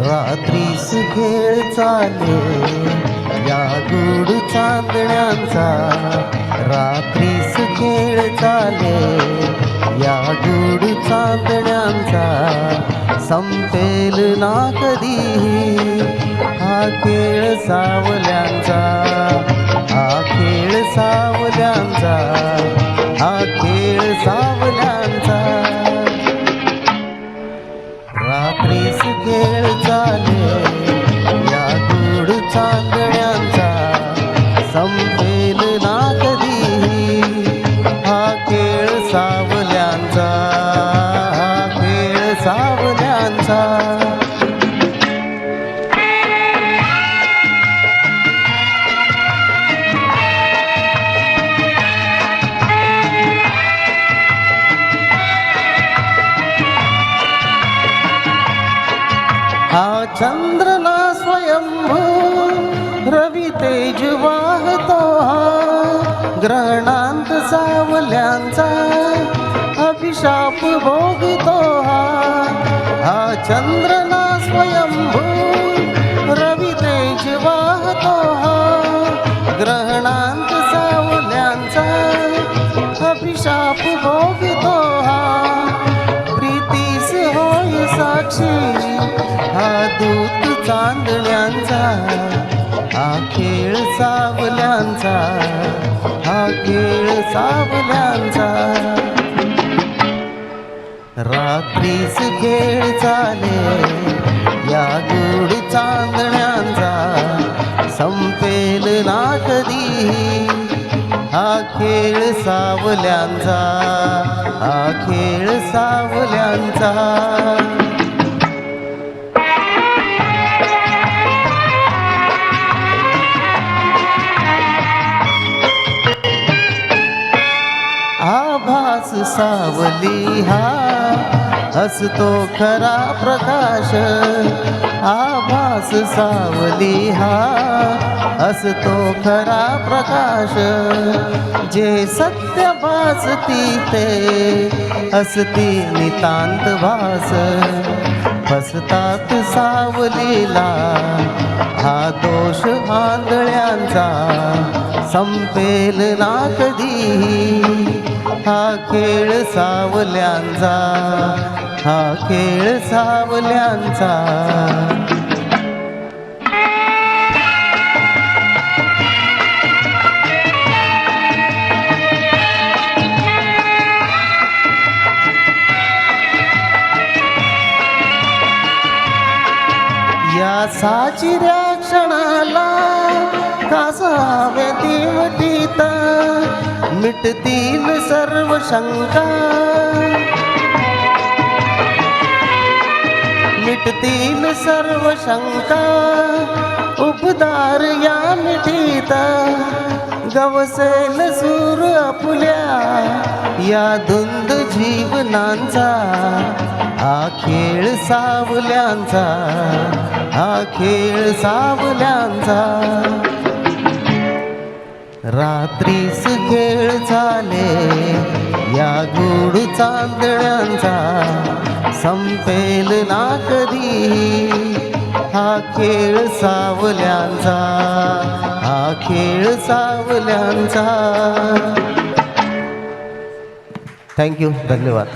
रात्रीस खेळ चाले या गूढ चांदण्यांचा, रात्रीस खेळ चाले या गूढ चांदण्यांचा, संपेल ना कधी हा खेळ सावल्यांचा, हा खेळ सावल्यांचा, हा खेळ सावल्यांचा. रात्रीस खेळ चाले या गूढ चांदण्यांचा, संपेल ना कधी हा खेळ सावल्यांचा, हा खेळ सावल्यांचा. हा चंद्र ना स्वयंभू रवी तेज वाहतो, हा ग्रहणांत सावल्यांचा अभिशाप भोगतो. हा चंद्र ना स्वयंभू रवी तेज वाहतो, हा ग्रहणांत सावल्यांचा अभिशाप भोगतो. प्रीतीस होय साक्षी हा दूत चांदण्यांचा, हा खेळ सावल्यांचा, हा खेळ सावल्यांचा. रात्रीस खेळ चाले या गूढ चांदण्यांचा, संपेल ना कधी हा खेळ सावल्यांचा, हा खेळ सावल्यांचा. आभास सावली हा हसतो खरा प्रकाश, आभास सावली हा हसतो खरा प्रकाश. जे सत्य भासती ते हसती नितांत भास, फसतात सावलीला हा दोष आंधळ्यांचा, संपेल ना कधी हा खेळ सावल्यांचा, हा खेळ सावल्यांचा. या साचिऱ्या क्षणाला कासावे दिवटीत, मिटतील सर्व शंका, मिटतील सर्व शंका. उपदार या मिठीत गवसेल सूर आपुल्या या धुंद जीवनांचा, हा खेळ सावल्यांचा, हा खेळ सावल्यांचा. रात्रीस खेळ चाले या गूढ चांदण्यांचा, संपेल ना कधी हा खेळ सावल्यांचा, हा खेळ सावल्यांचा. थँक्यू, धन्यवाद.